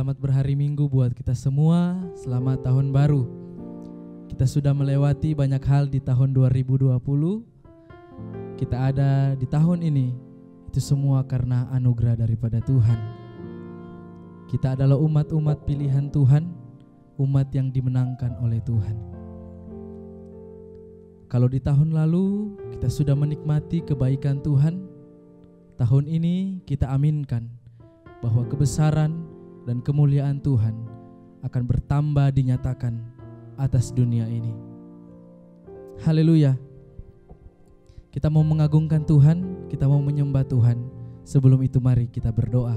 selamat berhari Minggu buat kita semua. Selamat tahun baru. Kita sudah melewati banyak hal di tahun 2020. Kita ada di tahun ini, itu semua karena anugerah daripada Tuhan. Kita adalah umat-umat pilihan Tuhan, umat yang dimenangkan oleh Tuhan. Kalau di tahun lalu kita sudah menikmati kebaikan Tuhan, tahun ini kita aminkan bahwa kebesaran dan kemuliaan Tuhan akan bertambah dinyatakan atas dunia ini. Haleluya. Kita mau mengagungkan Tuhan, kita mau menyembah Tuhan. Sebelum itu mari kita berdoa.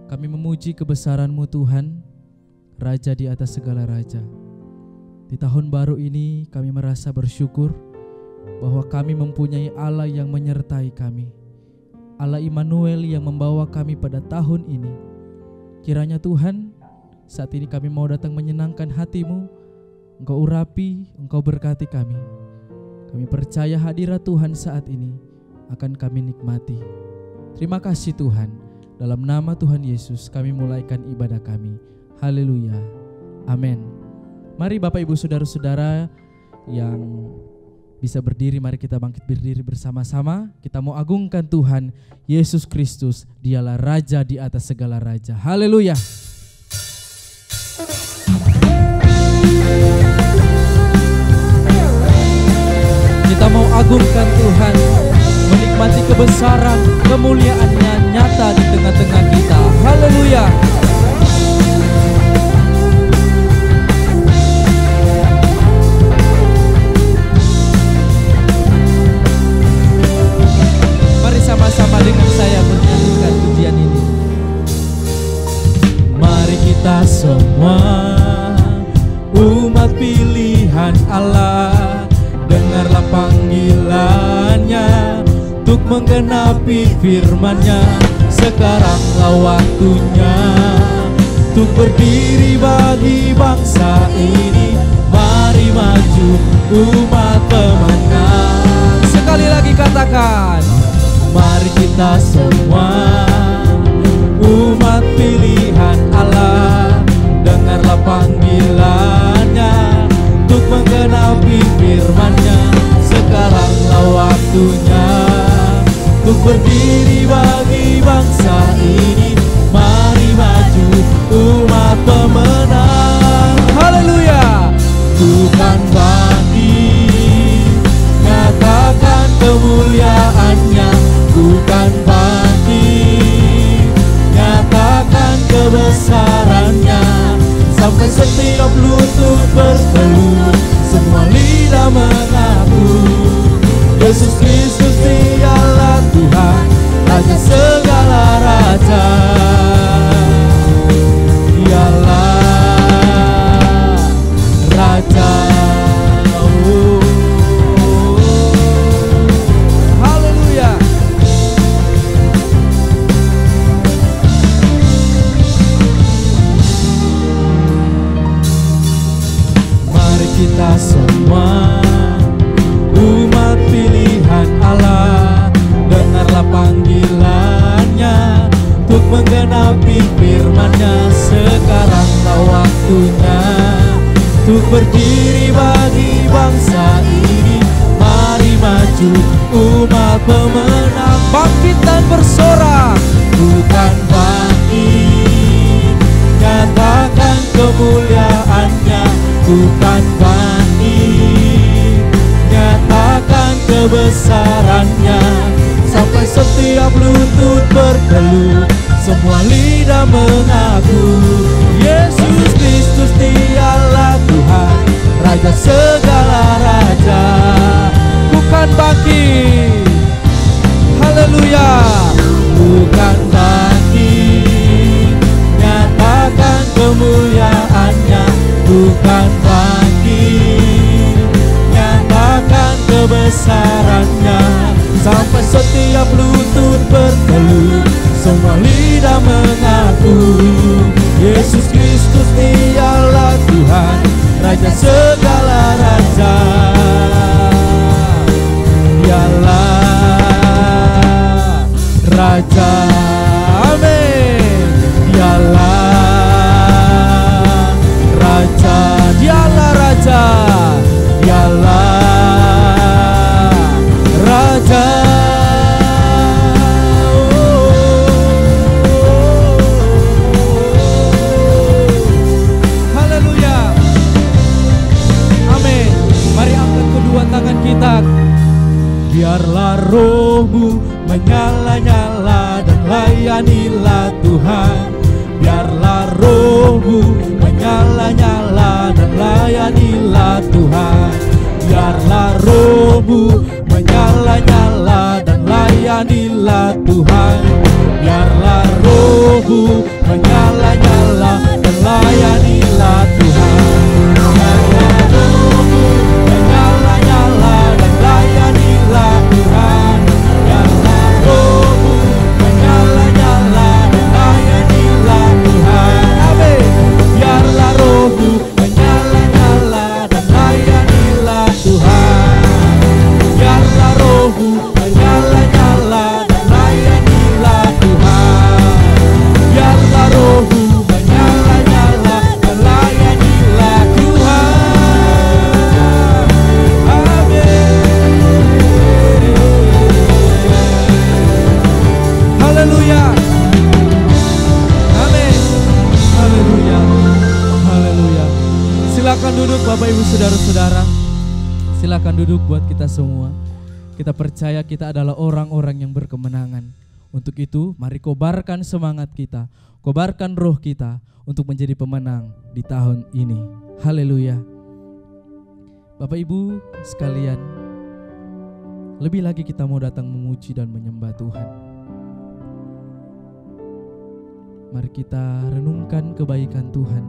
Kami memuji kebesaran-Mu Tuhan, Raja di atas segala raja. Di tahun baru ini kami merasa bersyukur bahwa kami mempunyai Allah yang menyertai kami. Allah Immanuel yang membawa kami pada tahun ini. Kiranya Tuhan, saat ini kami mau datang menyenangkan hati-Mu. Engkau urapi, Engkau berkati kami. Kami percaya hadirat Tuhan saat ini akan kami nikmati. Terima kasih Tuhan. Dalam nama Tuhan Yesus kami mulaikan ibadah kami. Haleluya. Amin. Mari Bapak Ibu Saudara-saudara yang bisa berdiri, mari kita bangkit berdiri bersama-sama. Kita mau agungkan Tuhan Yesus Kristus. Dialah Raja di atas segala raja. Haleluya. Kita mau agungkan Tuhan, menikmati kebesaran, kemuliaan-Nya nyata di tengah-tengah kita. Haleluya. Sama-sama dengan saya menyanyikan pujian ini. Mari kita semua umat pilihan Allah, dengarlah panggilannya untuk menggenapi firman-Nya. Sekaranglah waktunya untuk berdiri bagi bangsa ini. Mari maju umat pemenang. Sekali lagi katakan, mari kita semua umat pilihan Allah, dengarlah panggilannya untuk menggenapi firman-Nya. Sekaranglah waktunya untuk berdiri bagi bangsa ini. Mari maju umat pemenang. Haleluya. Tuhan bangkit, nyatakan kemuliaan-Nya. Bukan bangkit, nyatakan kebesaran-Nya. Sampai setiap lutut bertelut, semua lidah mengaku Yesus Kristus dialah Tuhan, Raja segala raja. Dialah Raja. Kita semua umat pilihan Allah, dengarlah panggilannya untuk menggenapi firman-Nya. Sekaranglah waktunya untuk berdiri bagi bangsa ini. Mari maju umat pemenang. Bangkit dan bersorak. Bukan bangkit, nyatakan kemuliaan-Nya. Bukan bangkit, nyatakan kebesaran-Nya. Sampai setiap lutut bertelut, semua lidah mengaku Yesus Kristus dialah Tuhan, Raja segala raja. Bukan bangkit, haleluya. Bukan bangkit, nyatakan kemuliaan-Nya. Bukan bangkit, nyatakan kebesaran-Nya. Sampai setiap lutut bertelut, semua lidah mengaku Yesus Kristus dialah Tuhan, Raja segala raja. Dialah Raja. Amin. roh-Mu menyala-nyala dan layanilah Tuhan. Biarlah roh-Mu menyala-nyala dan layanilah Tuhan. Biarlah roh-Mu menyala-nyala dan layanilah Tuhan. Biarlah roh-Mu menyala-nyala dan layanilah Tuhan. Biarlah roh-Mu menyala-nyala dan layanilah Tuhan. Biarlah roh-Mu menyala-nyala dan layanilah Tuhan. Amin. Biarlah roh-Mu menyala-nyala dan layanilah Tuhan. Biarlah roh-Mu menyala-nyala dan layanilah Tuhan. Biarlah roh-Mu menyala-nyala dan layanilah Tuhan. Amin. Haleluya. Amin. Haleluya. Haleluya. Silakan duduk Bapak Ibu Saudara-saudara. Silakan duduk buat kita semua. Kita percaya kita adalah orang-orang yang berkemenangan. Untuk itu, mari kobarkan semangat kita, kobarkan roh kita untuk menjadi pemenang di tahun ini. Haleluya. Bapak Ibu sekalian, lebih lagi kita mau datang memuji dan menyembah Tuhan. Mari kita renungkan kebaikan Tuhan.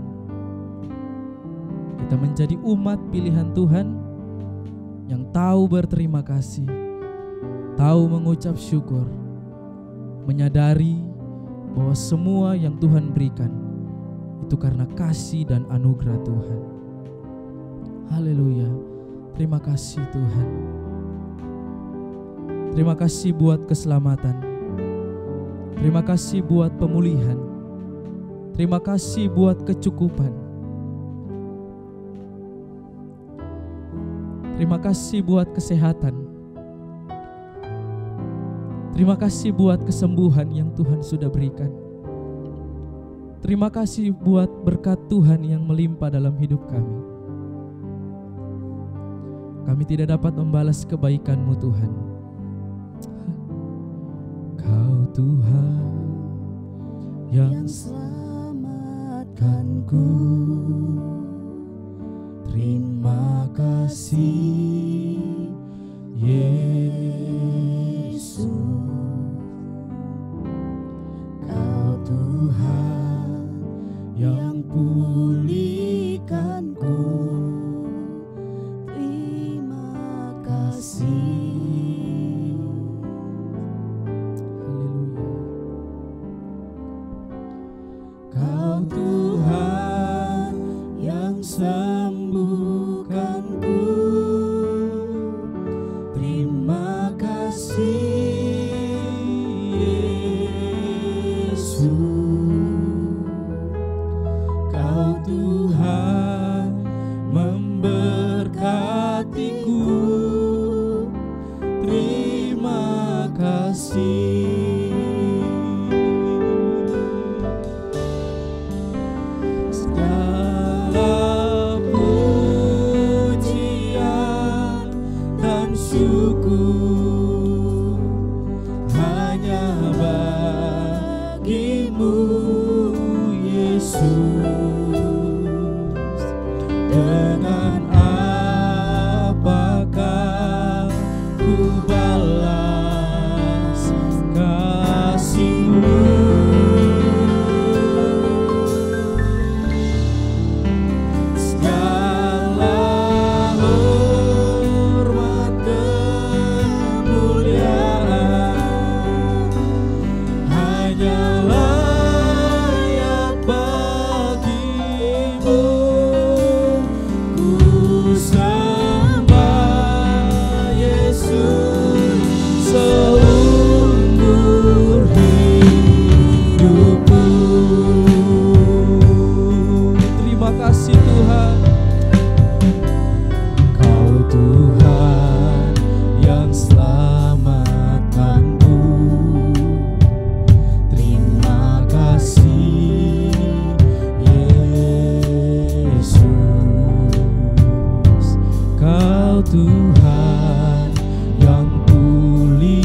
Kita menjadi umat pilihan Tuhan yang tahu berterima kasih, tahu mengucap syukur, menyadari bahwa semua yang Tuhan berikan itu karena kasih dan anugerah Tuhan. Haleluya. Terima kasih Tuhan. Terima kasih buat keselamatan. Terima kasih buat pemulihan. Terima kasih buat kecukupan. Terima kasih buat kesehatan. Terima kasih buat kesembuhan yang Tuhan sudah berikan. Terima kasih buat berkat Tuhan yang melimpah dalam hidup kami. Kami tidak dapat membalas kebaikan-Mu Tuhan. Kau Tuhan yang selamatkanku. Terima kasih Yesus. Kau Tuhan yang pulihkanku. Terima kasih. Haleluya. Kau Tuhan yang sembuhkanku. Terima kasih Yesus. Kau Tuhan memberkatiku. Terima kasih. Dengan apakah ku balas kasih-Mu? Segala hormat kemuliaan hanyalah Tuhan yang pulih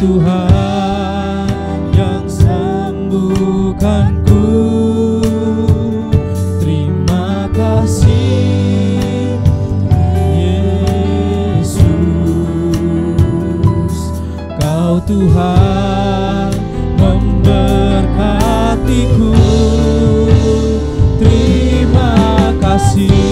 Tuhan yang sembuhkanku. Terima kasih Yesus, Kau Tuhan memberkatiku. Terima kasih.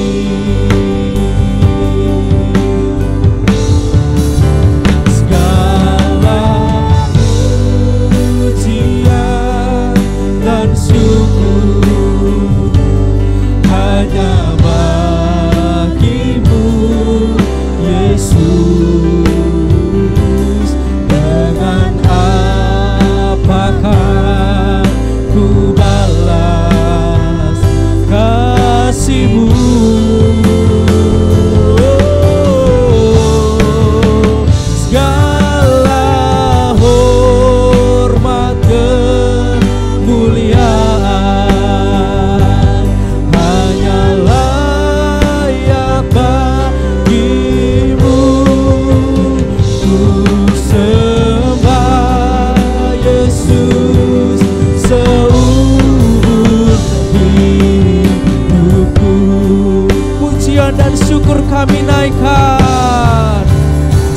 Kami naikkan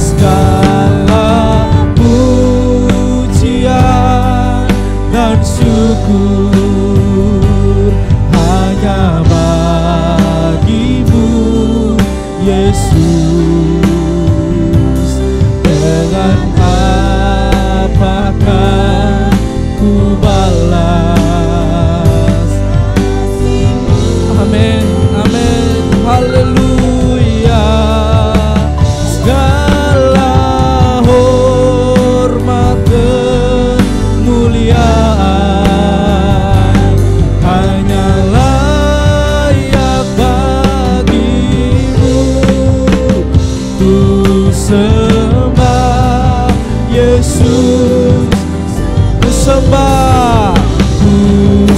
segala pujian dan syukur hanya bagimu Yesus. Dengan apakah ku balas? Amin, amin, haleluya.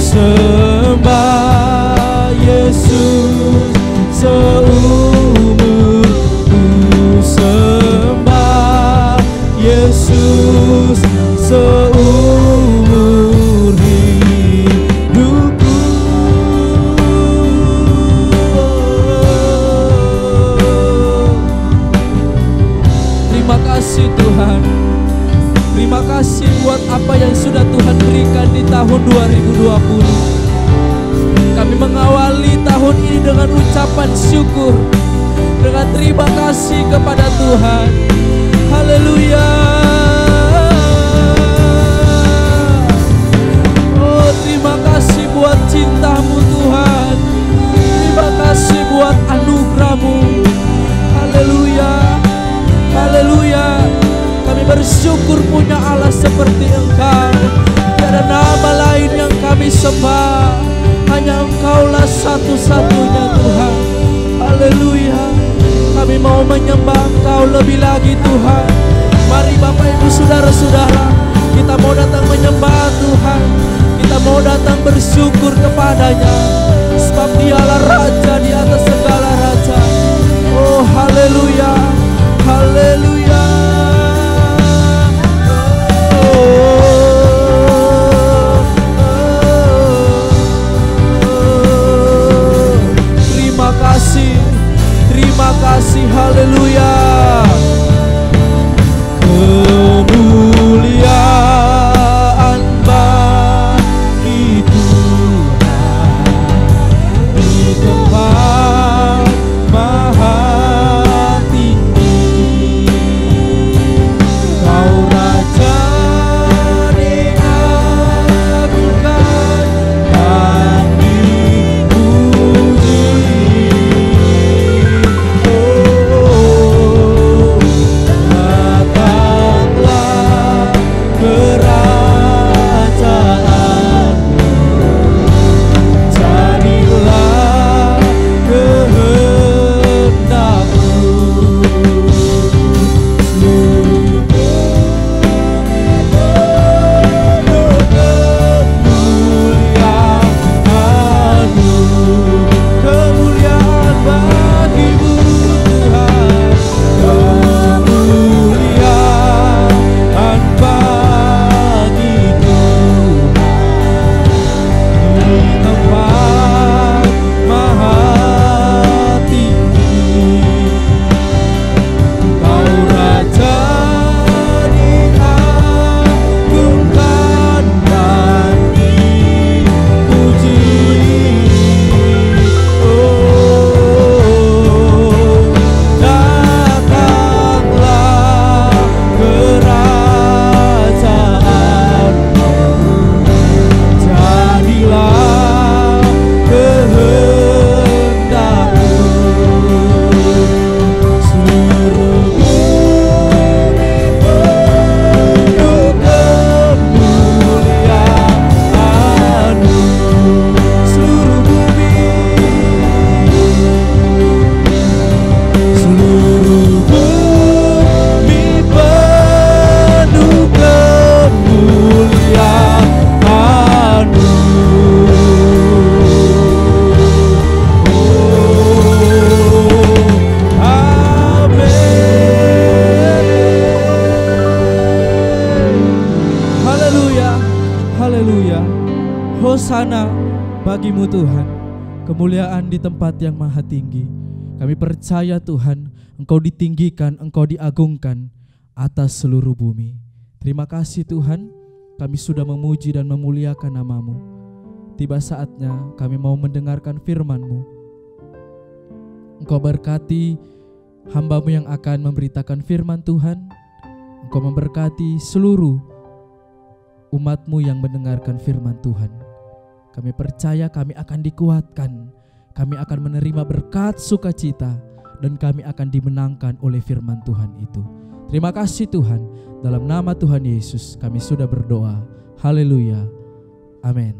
Sembah Yesus seumur ku sembah Yesus seumur hidupku. Terima kasih Tuhan. Terima kasih buat apa yang sudah Tuhan berikan di tahun 2020. Kami mengawali tahun ini dengan ucapan syukur, dengan terima kasih kepada Tuhan. Haleluya. Oh, terima kasih buat cinta-Mu Tuhan. Terima kasih buat anugerah-Mu. Haleluya. Haleluya. Kami bersyukur punya Allah seperti Engkau. Tiada nama lain yang kami sembah, hanya Engkaulah satu-satunya Tuhan. Haleluya. Kami mau menyembah Engkau lebih lagi Tuhan. Mari Bapak Ibu Saudara-saudara, kita mau datang menyembah Tuhan. Kita mau datang bersyukur kepadanya, sebab Dialah Raja di atas segala raja. Oh haleluya. Haleluya. Terima kasih, haleluya. Kemuliaan bagi Tuhan di tempat maha tinggi. hosana bagi-Mu Tuhan, kemuliaan di tempat yang maha tinggi. Kami percaya Tuhan, Engkau ditinggikan, Engkau diagungkan atas seluruh bumi. Terima kasih Tuhan, kami sudah memuji dan memuliakan nama-Mu. Tiba saatnya kami mau mendengarkan firman-Mu. Engkau berkati hamba-Mu yang akan memberitakan firman Tuhan. Engkau memberkati seluruh umat-Mu yang mendengarkan firman Tuhan. Kami percaya kami akan dikuatkan, kami akan menerima berkat sukacita, dan kami akan dimenangkan oleh firman Tuhan itu. Terima kasih Tuhan, dalam nama Tuhan Yesus kami sudah berdoa. Haleluya. Amin.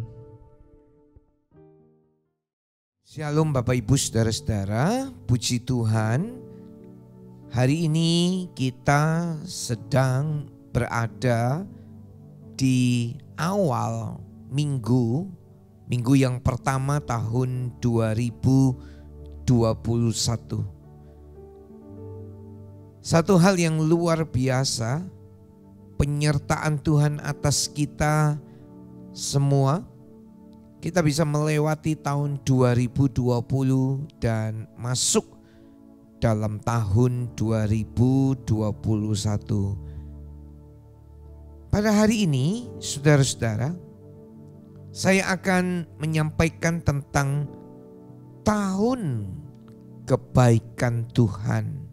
Shalom Bapak Ibu Saudara-saudara, puji Tuhan. Hari ini kita sedang berada di awal minggu yang pertama tahun 2021. Satu hal yang luar biasa, penyertaan Tuhan atas kita semua. Kita bisa melewati tahun 2020 dan masuk dalam tahun 2021. Pada hari ini, saudara-saudara, saya akan menyampaikan tentang tahun kebaikan Tuhan.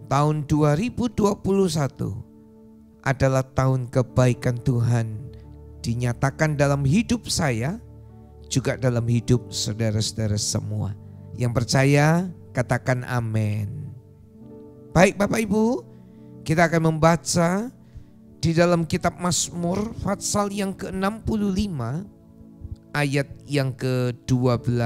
Tahun 2021 adalah tahun kebaikan Tuhan, dinyatakan dalam hidup saya, juga dalam hidup saudara-saudara semua. Yang percaya katakan amin. Baik Bapak Ibu, kita akan membaca di dalam kitab Mazmur pasal yang ke-65 ayat yang ke-12.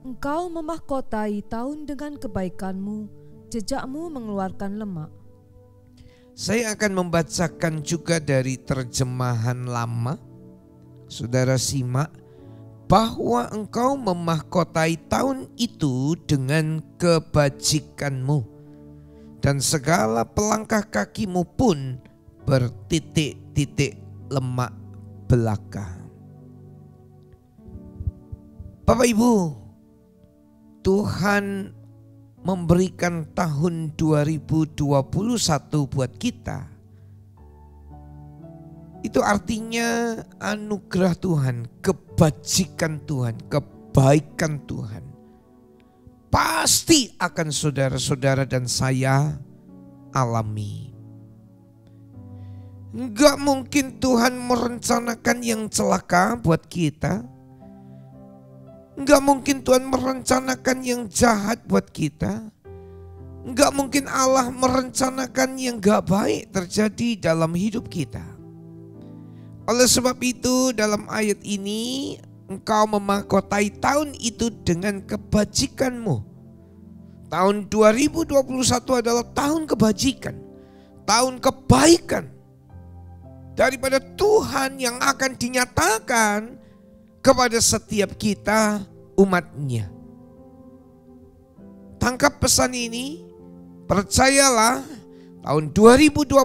Engkau memahkotai tahun dengan kebaikan-Mu, jejak-Mu mengeluarkan lemak. Saya akan membacakan juga dari terjemahan lama. Saudara simak, bahwa Engkau memahkotai tahun itu dengan kebajikan-Mu, dan segala pelangkah kakimu pun bertitik-titik lemak belaka. Bapak Ibu, Tuhan memberikan tahun 2021 buat kita. Itu artinya anugerah Tuhan, kebajikan Tuhan, kebaikan Tuhan. Pasti akan saudara-saudara dan saya alami. Enggak mungkin Tuhan merencanakan yang celaka buat kita. Enggak mungkin Tuhan merencanakan yang jahat buat kita. Enggak mungkin Allah merencanakan yang gak baik terjadi dalam hidup kita. Oleh sebab itu dalam ayat ini, Engkau memahkotai tahun itu dengan kebajikan-Mu. Tahun 2021 adalah tahun kebajikan, tahun kebaikan daripada Tuhan yang akan dinyatakan kepada setiap kita umat-Nya. Tangkap pesan ini, percayalah tahun 2021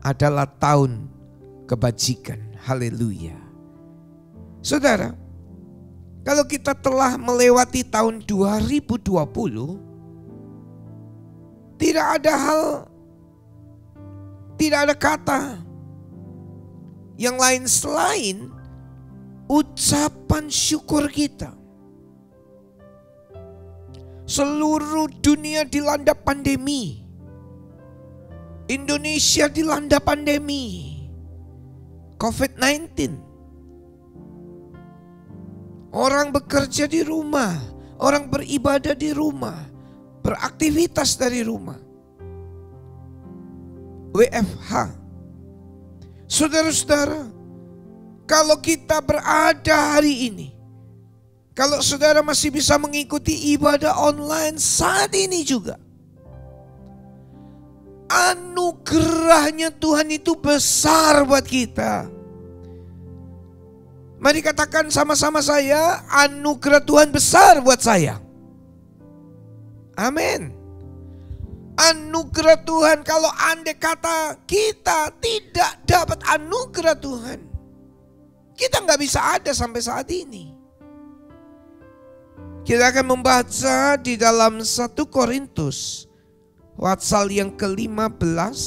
adalah tahun kebajikan. Haleluya. Saudara, kalau kita telah melewati tahun 2020, tidak ada kata yang lain selain ucapan syukur kita. Seluruh dunia dilanda pandemi. Indonesia dilanda pandemi COVID-19. Orang bekerja di rumah, orang beribadah di rumah, beraktivitas dari rumah. WFH. Saudara-saudara, kalau kita berada hari ini, kalau saudara masih bisa mengikuti ibadah online saat ini juga, anugerahnya Tuhan itu besar buat kita. Mari katakan sama-sama saya, anugerah Tuhan besar buat saya. Amin. Anugerah Tuhan, kalau andai kata kita tidak dapat anugerah Tuhan, kita nggak bisa ada sampai saat ini. Kita akan membaca di dalam 1 Korintus pasal yang ke-15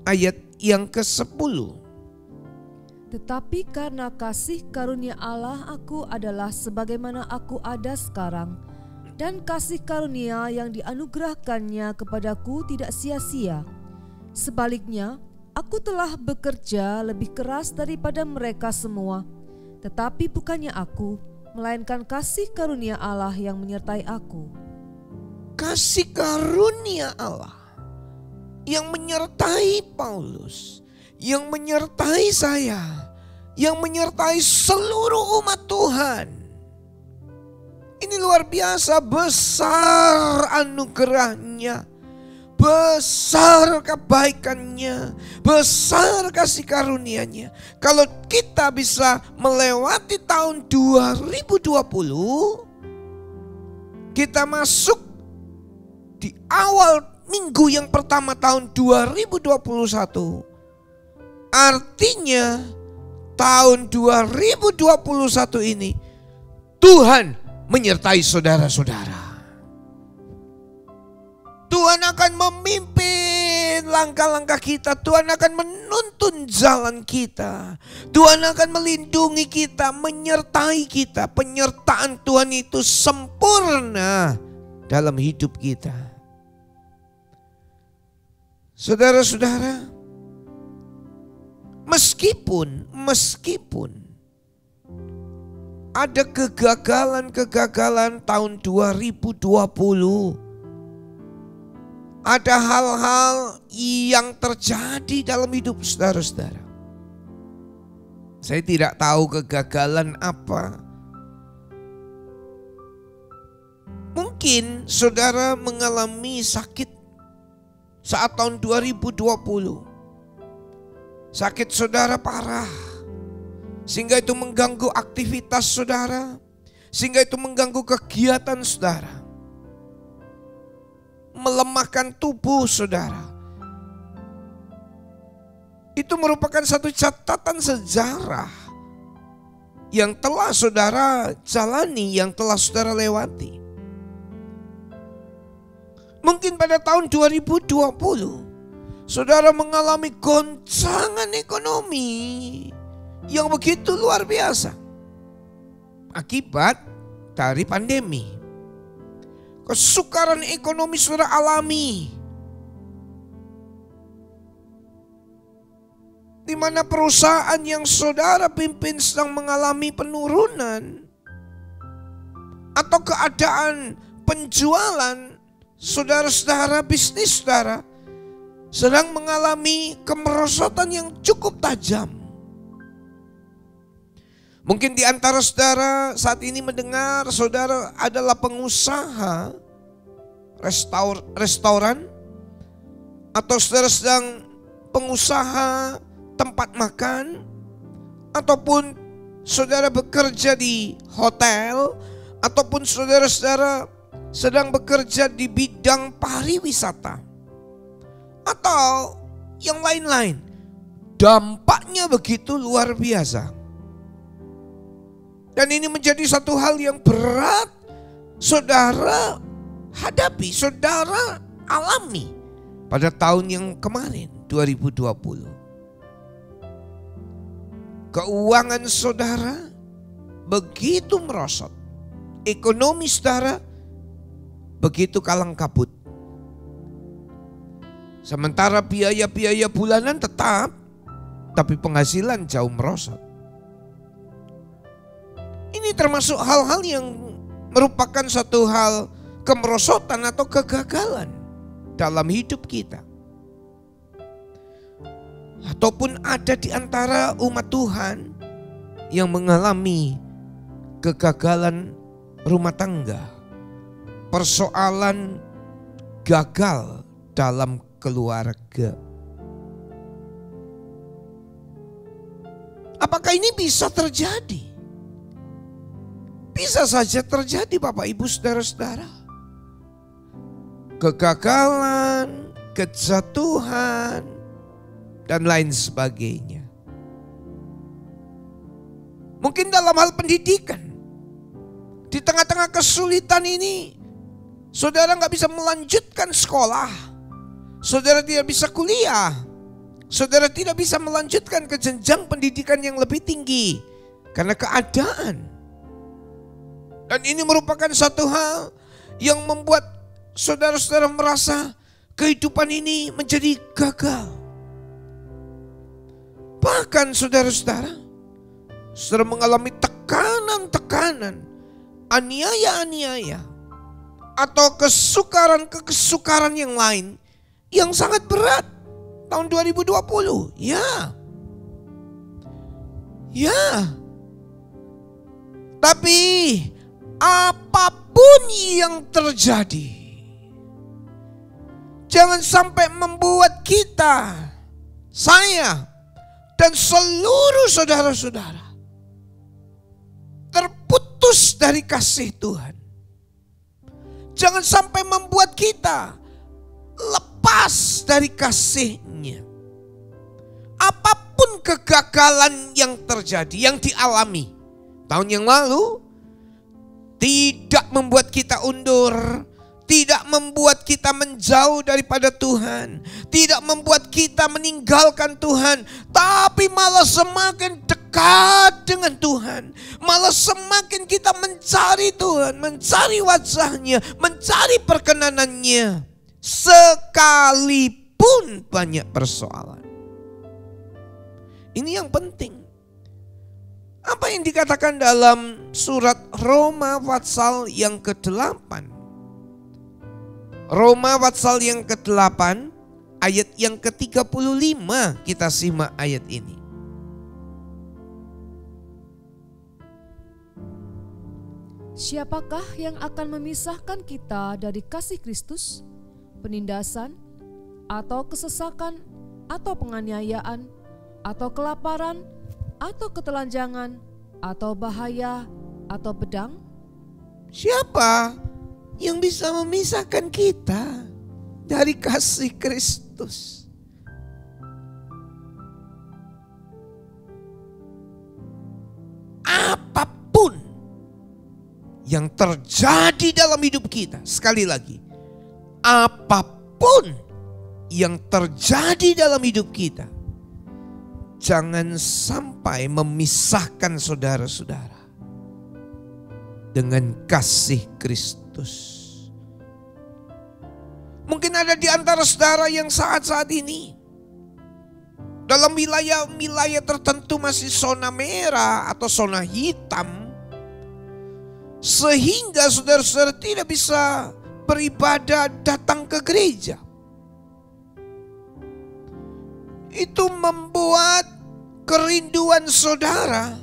ayat yang ke-10. Tetapi karena kasih karunia Allah aku adalah sebagaimana aku ada sekarang, dan kasih karunia yang dianugerahkannya kepadaku tidak sia-sia. Sebaliknya, aku telah bekerja lebih keras daripada mereka semua, tetapi bukannya aku, melainkan kasih karunia Allah yang menyertai aku. Kasih karunia Allah yang menyertai Paulus, yang menyertai saya, yang menyertai seluruh umat Tuhan. Ini luar biasa, besar anugerahnya, besar kebaikannya, besar kasih karunia-Nya. Kalau kita bisa melewati tahun 2020, kita masuk di awal minggu yang pertama tahun 2021. Artinya tahun 2021 ini Tuhan menyertai saudara-saudara. Tuhan akan memimpin langkah-langkah kita. Tuhan akan menuntun jalan kita. Tuhan akan melindungi kita, menyertai kita. Penyertaan Tuhan itu sempurna dalam hidup kita. Saudara-saudara, meskipun ada kegagalan tahun 2020. Ada hal-hal yang terjadi dalam hidup saudara-saudara. Saya tidak tahu kegagalan apa. Mungkin saudara mengalami sakit saat tahun 2020. Sakit saudara parah, sehingga itu mengganggu aktivitas saudara, sehingga itu mengganggu kegiatan saudara, melemahkan tubuh saudara. Itu merupakan satu catatan sejarah yang telah saudara jalani, yang telah saudara lewati. Mungkin pada tahun 2020 saudara mengalami goncangan ekonomi yang begitu luar biasa akibat dari pandemi. Kesukaran ekonomi saudara alami, di mana perusahaan yang saudara pimpin sedang mengalami penurunan, atau keadaan penjualan saudara-saudara, bisnis saudara sedang mengalami kemerosotan yang cukup tajam. Mungkin di antara saudara saat ini mendengar saudara adalah pengusaha restoran, atau saudara sedang pengusaha tempat makan, ataupun saudara bekerja di hotel, ataupun saudara-saudara sedang bekerja di bidang pariwisata, atau yang lain-lain. Dampaknya begitu luar biasa. Dan ini menjadi satu hal yang berat saudara hadapi, saudara alami pada tahun yang kemarin 2020. Keuangan saudara begitu merosot, ekonomi saudara begitu kalang kabut. Sementara biaya-biaya bulanan tetap, tapi penghasilan jauh merosot. Ini termasuk hal-hal yang merupakan satu hal kemerosotan atau kegagalan dalam hidup kita. Ataupun ada di antara umat Tuhan yang mengalami kegagalan rumah tangga, persoalan gagal dalam keluarga. Apakah ini bisa terjadi? Bisa saja terjadi Bapak Ibu saudara-saudara. kegagalan, kejatuhan, dan lain sebagainya. Mungkin dalam hal pendidikan, di tengah-tengah kesulitan ini, saudara nggak bisa melanjutkan sekolah, saudara tidak bisa kuliah, saudara tidak bisa melanjutkan ke jenjang pendidikan yang lebih tinggi karena keadaan. Dan ini merupakan satu hal yang membuat saudara-saudara merasa kehidupan ini menjadi gagal. Bahkan saudara-saudara mengalami tekanan-tekanan, aniaya-aniaya, atau kesukaran yang lain yang sangat berat tahun 2020. Ya. Tapi apapun yang terjadi, jangan sampai membuat kita, saya, dan seluruh saudara-saudara terputus dari kasih Tuhan. Jangan sampai membuat kita lepas dari kasih-Nya. Apapun kegagalan yang terjadi, yang dialami tahun yang lalu, tidak membuat kita undur, tidak membuat kita menjauh daripada Tuhan, tidak membuat kita meninggalkan Tuhan, tapi malah semakin dekat dengan Tuhan, malah semakin kita mencari Tuhan, mencari wajah-Nya, mencari perkenanan-Nya, sekalipun banyak persoalan. Ini yang penting. Apa yang dikatakan dalam surat Roma pasal yang ke-8? Roma pasal yang ke-8 ayat yang ke-35, kita simak ayat ini. Siapakah yang akan memisahkan kita dari kasih Kristus? Penindasan, atau kesesakan, atau penganiayaan, atau kelaparan, atau ketelanjangan, atau bahaya, atau pedang? Siapa yang bisa memisahkan kita dari kasih Kristus? Apapun yang terjadi dalam hidup kita, sekali lagi, apapun yang terjadi dalam hidup kita, jangan sampai memisahkan saudara-saudara dengan kasih Kristus. Mungkin ada di antara saudara yang saat-saat ini dalam wilayah-wilayah tertentu masih zona merah atau zona hitam, sehingga saudara-saudara tidak bisa beribadah, datang ke gereja. Itu membuat kerinduan saudara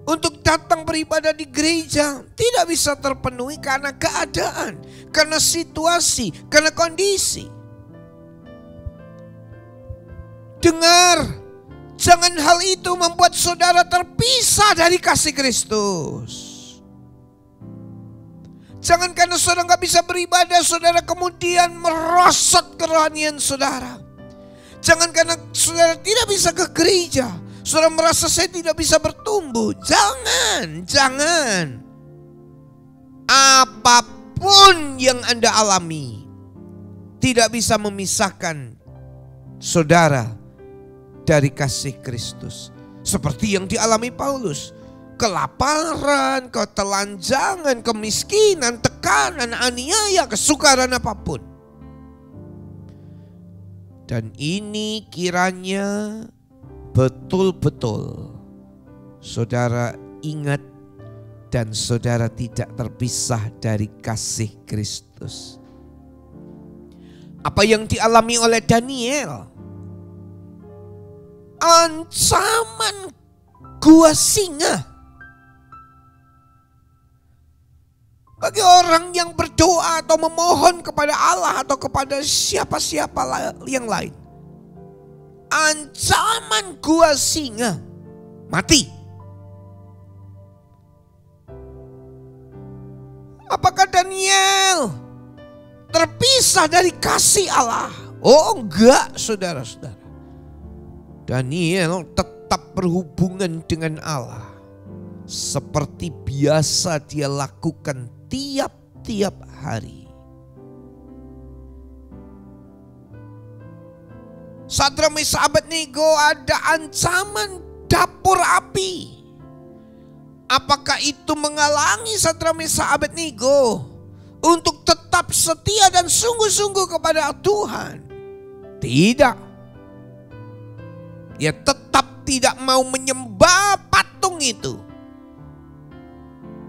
untuk datang beribadah di gereja tidak bisa terpenuhi karena keadaan, karena situasi, karena kondisi. Dengar, jangan hal itu membuat saudara terpisah dari kasih Kristus. Jangan karena saudara gak bisa beribadah, saudara kemudian merosot kerohanian saudara. Jangan karena saudara tidak bisa ke gereja, saudara merasa saya tidak bisa bertumbuh. Jangan. Apapun yang Anda alami tidak bisa memisahkan saudara dari kasih Kristus. Seperti yang dialami Paulus. Kelaparan, ketelanjangan, kemiskinan, tekanan, aniaya, kesukaran apapun. Dan ini kiranya betul-betul saudara ingat dan saudara tidak terpisah dari kasih Kristus. Apa yang dialami oleh Daniel? Ancaman gua singa. Bagi orang yang berdoa atau memohon kepada Allah atau kepada siapa-siapa yang lain, ancaman gua singa, mati. Apakah Daniel terpisah dari kasih Allah. Oh enggak, saudara-saudara. Daniel tetap berhubungan dengan Allah seperti biasa dia lakukan tiap-tiap hari. Sadrak, Mesak, Abednego ada ancaman dapur api. Apakah itu menghalangi Sadrak, Mesak, Abednego untuk tetap setia dan sungguh-sungguh kepada Tuhan? Tidak. Dia tetap tidak mau menyembah patung itu.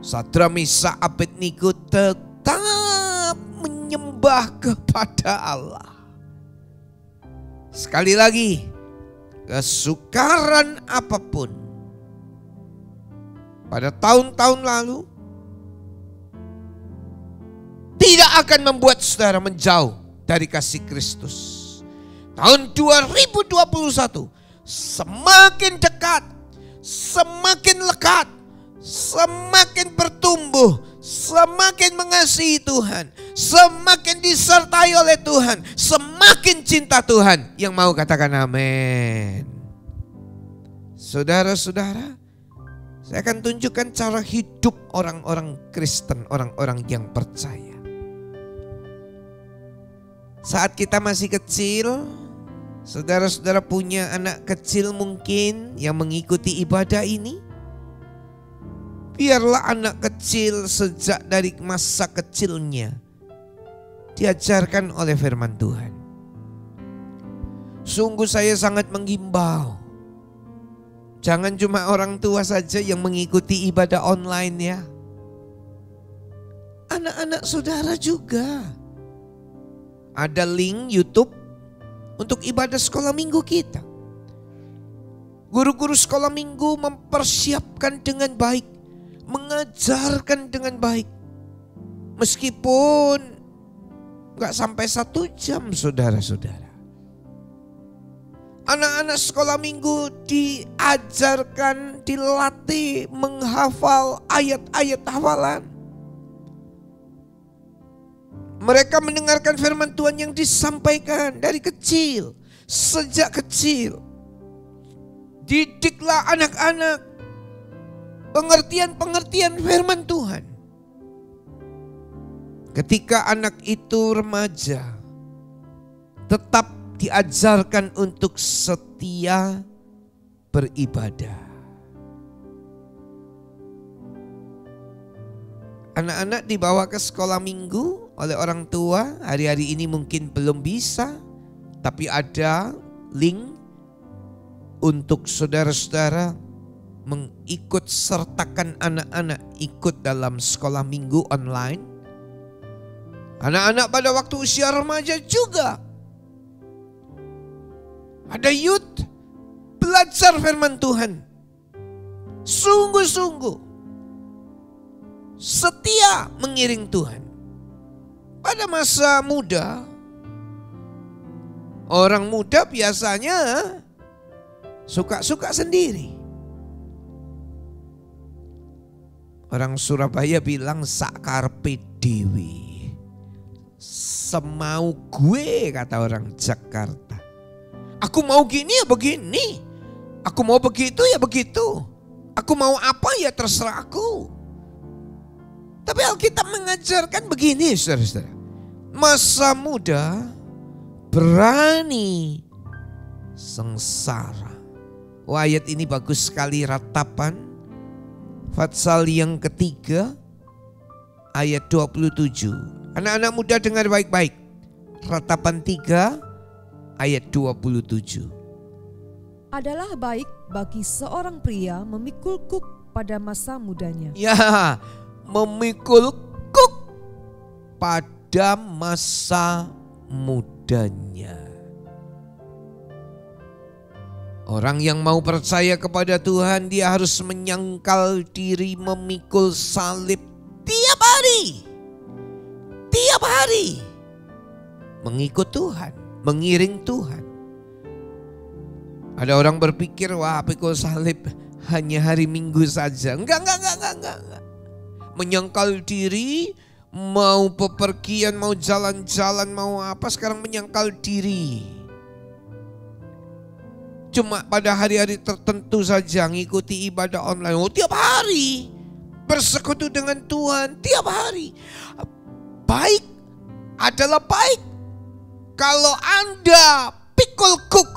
Sadrak, Mesak, Abednego tetap menyembah kepada Allah. Sekali lagi, kesukaran apapun pada tahun-tahun lalu tidak akan membuat saudara menjauh dari kasih Kristus. Tahun 2021 semakin dekat, semakin lekat, semakin bertumbuh, semakin mengasihi Tuhan, semakin disertai oleh Tuhan, semakin cinta Tuhan. Yang mau katakan amin. Saudara-saudara, saya akan tunjukkan cara hidup orang-orang Kristen, orang-orang yang percaya. Saat kita masih kecil, saudara-saudara punya anak kecil mungkin yang mengikuti ibadah ini. Biarlah anak kecil sejak dari masa kecilnya diajarkan oleh firman Tuhan. Sungguh saya sangat menghimbau, jangan cuma orang tua saja yang mengikuti ibadah online ya. Anak-anak saudara juga. Ada link YouTube untuk ibadah sekolah minggu kita. Guru-guru sekolah minggu mempersiapkan dengan baik, mengajarkan dengan baik. Meskipun gak sampai 1 jam, saudara-saudara. Anak-anak sekolah minggu diajarkan, dilatih menghafal ayat-ayat hafalan. Mereka mendengarkan firman Tuhan yang disampaikan dari kecil, sejak kecil. Didiklah anak-anak pengertian-pengertian firman Tuhan. Ketika anak itu remaja, tetap diajarkan untuk setia beribadah. Anak-anak dibawa ke sekolah minggu oleh orang tua. Hari-hari ini mungkin belum bisa, tapi ada link untuk saudara-saudara mengikut sertakan anak-anak ikut dalam sekolah minggu online. Anak-anak pada waktu usia remaja juga ada youth belajar firman Tuhan. Sungguh-sungguh setia mengiring Tuhan. Pada masa muda, orang muda biasanya suka-suka sendiri. Orang Surabaya bilang sakarpe dewe, semau gue, kata orang Jakarta. Aku mau gini ya begini, aku mau begitu ya begitu, aku mau apa ya terserah aku. Tapi Alkitab mengajarkan begini, saudara-saudara. Masa muda berani sengsara. Wah, ayat ini bagus sekali, ratapan Fatsal yang ketiga ayat 27. Anak-anak muda dengar baik-baik. Ratapan 3 ayat 27. Adalah baik bagi seorang pria memikul kuk pada masa mudanya. Ya, memikul kuk pada masa mudanya. Orang yang mau percaya kepada Tuhan, dia harus menyangkal diri, memikul salib tiap hari. Tiap hari. Mengikut Tuhan, mengiring Tuhan. Ada orang berpikir, wah pikul salib hanya hari Minggu saja. Enggak. Menyangkal diri, mau bepergian, mau jalan-jalan, mau apa, sekarang menyangkal diri. Cuma pada hari-hari tertentu saja ngikuti ibadah online. Oh, tiap hari bersekutu dengan Tuhan, tiap hari. Baik adalah baik kalau Anda pikul kuk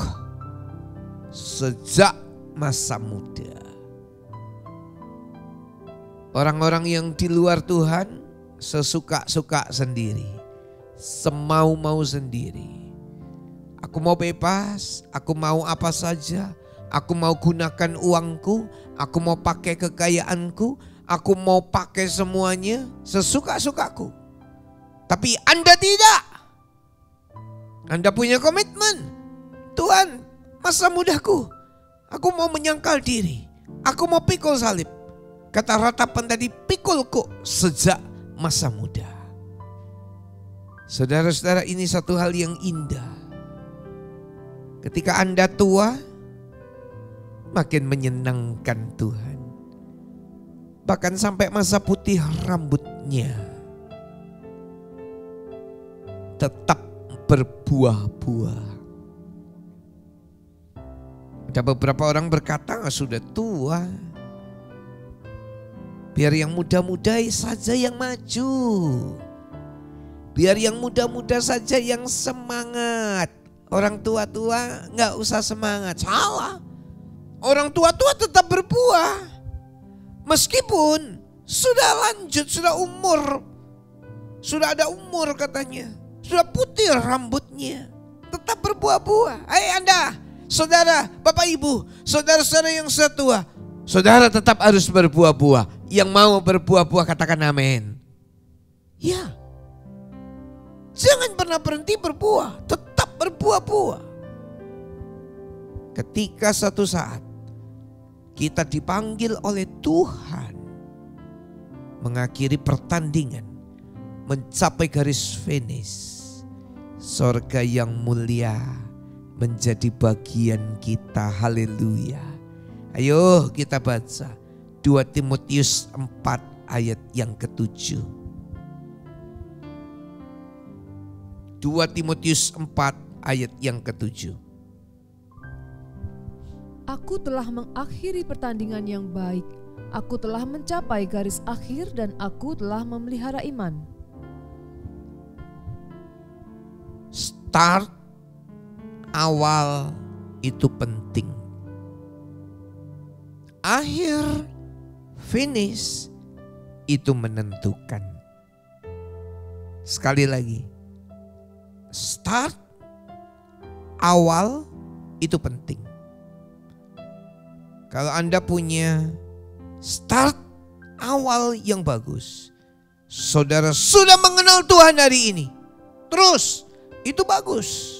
sejak masa muda. Orang-orang yang di luar Tuhan sesuka-suka sendiri, semau-mau sendiri. Aku mau bebas, aku mau apa saja, aku mau gunakan uangku, aku mau pakai kekayaanku, aku mau pakai semuanya sesuka-sukaku. Tapi Anda tidak. Anda punya komitmen. Tuhan, masa mudaku, aku mau menyangkal diri, aku mau pikul salib. Kata ratapan tadi, pikulku sejak masa muda. Saudara-saudara, ini satu hal yang indah. Ketika Anda tua, makin menyenangkan Tuhan. Bahkan sampai masa putih rambutnya tetap berbuah-buah. Ada beberapa orang berkata, sudah tua, biar yang muda-muda saja yang maju. Biar yang muda-muda saja yang semangat. Orang tua-tua gak usah semangat. Salah. Orang tua-tua tetap berbuah. Meskipun sudah lanjut, sudah umur. Sudah ada umur katanya. Sudah putih rambutnya. Tetap berbuah-buah. Hai Anda, saudara, Bapak Ibu, saudara-saudara yang setua. Saudara tetap harus berbuah-buah. Yang mau berbuah-buah katakan amin. Ya. Jangan pernah berhenti berbuah. Tetap berbuah-buah. Ketika satu saat kita dipanggil oleh Tuhan mengakhiri pertandingan, mencapai garis finish, sorga yang mulia menjadi bagian kita. Haleluya. Ayo kita baca 2 Timotius 4 ayat yang ke-7. 2 Timotius 4 ayat yang ke-7. Aku telah mengakhiri pertandingan yang baik. Aku telah mencapai garis akhir dan aku telah memelihara iman. Start awal itu penting. Akhir finish itu menentukan. Sekali lagi. Start awal itu penting. Kalau Anda punya start awal yang bagus, saudara sudah mengenal Tuhan hari ini, terus itu bagus.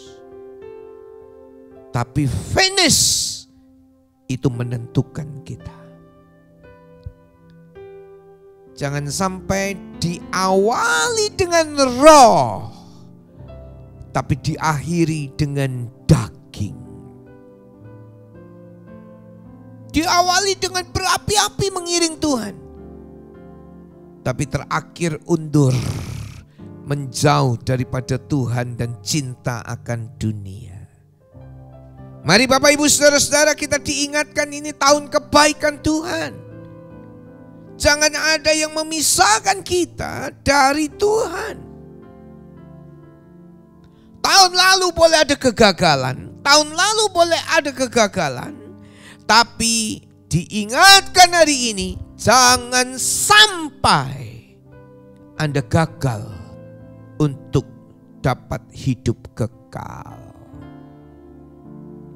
Tapi finish itu menentukan kita. Jangan sampai diawali dengan roh, tapi diakhiri dengan daging. Diawali dengan berapi-api mengiring Tuhan, tapi terakhir undur, menjauh daripada Tuhan dan cinta akan dunia. Mari Bapak Ibu Saudara-saudara, kita diingatkan ini tahun kebaikan Tuhan. Jangan ada yang memisahkan kita dari Tuhan. Tahun lalu boleh ada kegagalan, tahun lalu boleh ada kegagalan, tapi diingatkan hari ini, jangan sampai Anda gagal untuk dapat hidup kekal.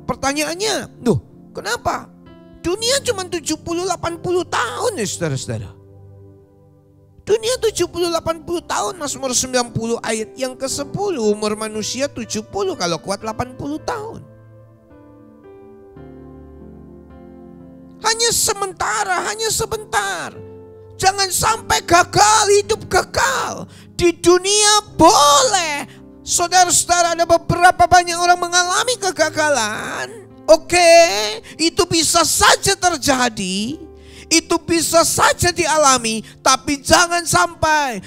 Pertanyaannya, kenapa? Dunia cuma 70-80 tahun ya saudara-saudara. Dunia 70-80 tahun, Mazmur 90 ayat yang ke-10. Umur manusia 70, kalau kuat 80 tahun. Hanya sementara, hanya sebentar. Jangan sampai gagal, hidup kekal. Di dunia boleh. Saudara-saudara, ada beberapa banyak orang mengalami kegagalan. Oke, itu bisa saja terjadi. Itu bisa saja dialami, tapi jangan sampai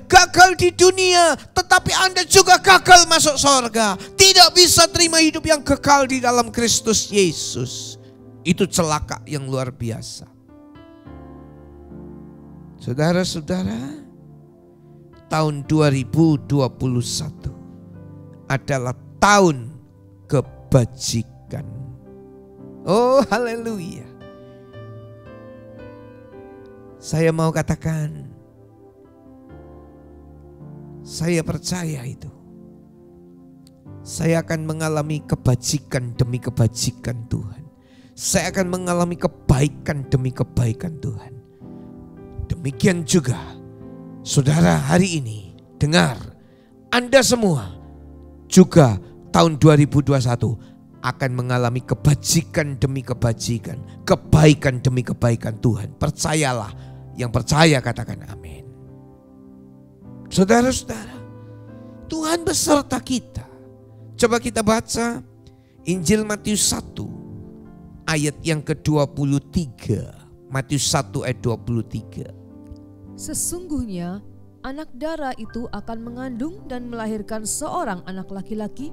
gagal di dunia, tetapi Anda juga gagal masuk sorga. Tidak bisa terima hidup yang kekal di dalam Kristus Yesus. Itu celaka yang luar biasa. Saudara-saudara, tahun 2021 adalah tahun kebajikan. Oh, haleluya. Saya mau katakan, saya percaya itu. Saya akan mengalami kebajikan demi kebajikan Tuhan. Saya akan mengalami kebaikan demi kebaikan Tuhan. Demikian juga, saudara, hari ini dengar, Anda semua juga tahun 2021 akan mengalami kebajikan demi kebajikan, kebaikan demi kebaikan Tuhan. Percayalah, yang percaya katakan amin. Saudara-saudara, Tuhan beserta kita. Coba kita baca Injil Matius 1 ayat yang ke-23. Matius 1 ayat 23. Sesungguhnya anak darah itu akan mengandung dan melahirkan seorang anak laki-laki,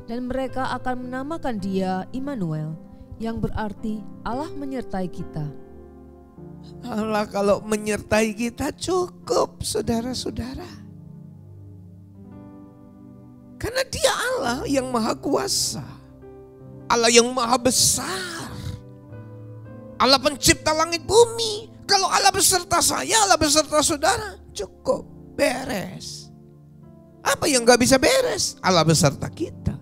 dan mereka akan menamakan dia Immanuel, yang berarti Allah menyertai kita. Allah kalau menyertai kita cukup, saudara-saudara. Karena dia Allah yang maha kuasa, Allah yang maha besar, Allah pencipta langit bumi. Kalau Allah beserta saya, Allah beserta saudara, cukup, beres. Apa yang gak bisa beres? Allah beserta kita.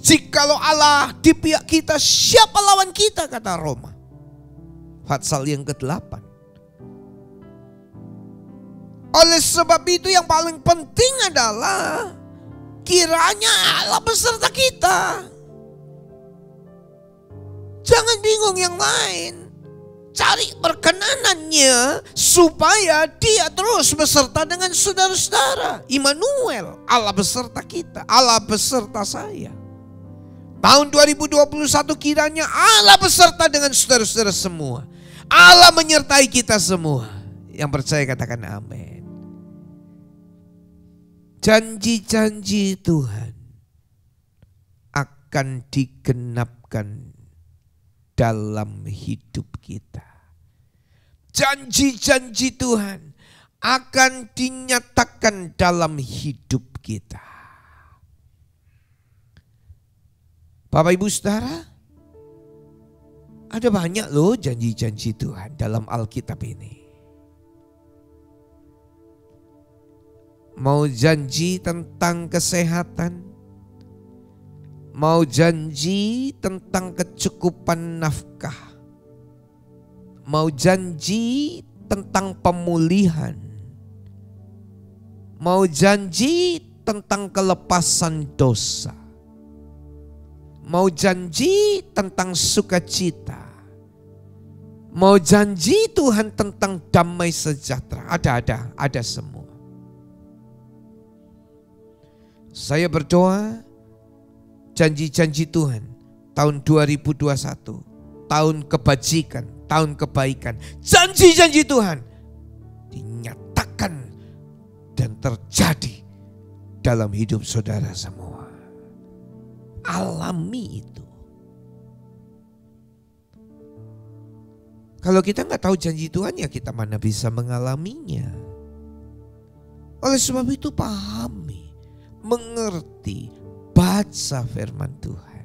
Jikalau Allah di pihak kita, siapa lawan kita, kata Roma. Pasal yang ke-8. Oleh sebab itu yang paling penting adalah kiranya Allah beserta kita. Jangan bingung yang lain. Cari perkenanannya supaya dia terus beserta dengan saudara-saudara. Immanuel, Allah beserta kita, Allah beserta saya. Tahun 2021 kiranya Allah beserta dengan saudara-saudara semua. Allah menyertai kita semua. Yang percaya katakan amin. Janji-janji Tuhan akan digenapkan dalam hidup kita. Janji-janji Tuhan akan dinyatakan dalam hidup kita. Bapak Ibu Saudara, ada banyak loh janji-janji Tuhan dalam Alkitab ini. Mau janji tentang kesehatan, mau janji tentang kecukupan nafkah, mau janji tentang pemulihan, mau janji tentang kelepasan dosa, mau janji tentang sukacita, mau janji Tuhan tentang damai sejahtera. Ada semua. Saya berdoa janji-janji Tuhan tahun 2021, tahun kebajikan, tahun kebaikan, janji-janji Tuhan dinyatakan dan terjadi dalam hidup saudara semua. Alami itu. Kalau kita nggak tahu janji Tuhan, ya kita mana bisa mengalaminya. Oleh sebab itu pahami, mengerti, baca firman Tuhan.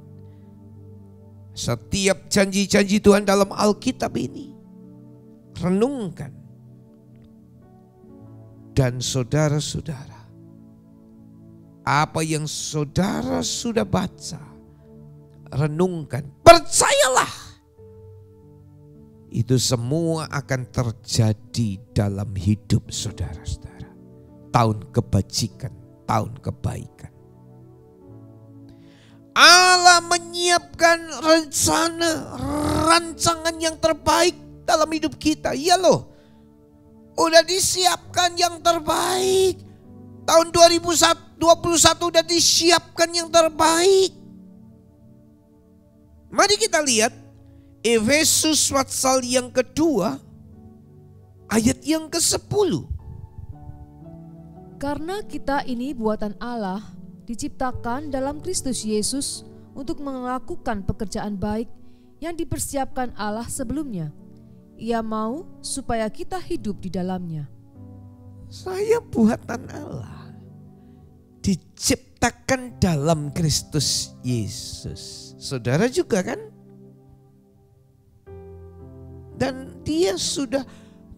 Setiap janji-janji Tuhan dalam Alkitab ini renungkan. Dan saudara-saudara, apa yang saudara sudah baca, renungkan, percayalah. Itu semua akan terjadi dalam hidup saudara-saudara. Tahun kebajikan, tahun kebaikan. Allah menyiapkan rencana, rancangan yang terbaik dalam hidup kita. Iya loh, udah disiapkan yang terbaik. Tahun 2021 udah disiapkan yang terbaik. Mari kita lihat Efesus pasal yang kedua ayat yang ke-10. Karena kita ini buatan Allah, diciptakan dalam Kristus Yesus untuk melakukan pekerjaan baik yang dipersiapkan Allah sebelumnya. Ia mau supaya kita hidup di dalamnya. Saya buatan Allah, diciptakan dalam Kristus Yesus. Saudara juga kan? Dan Dia sudah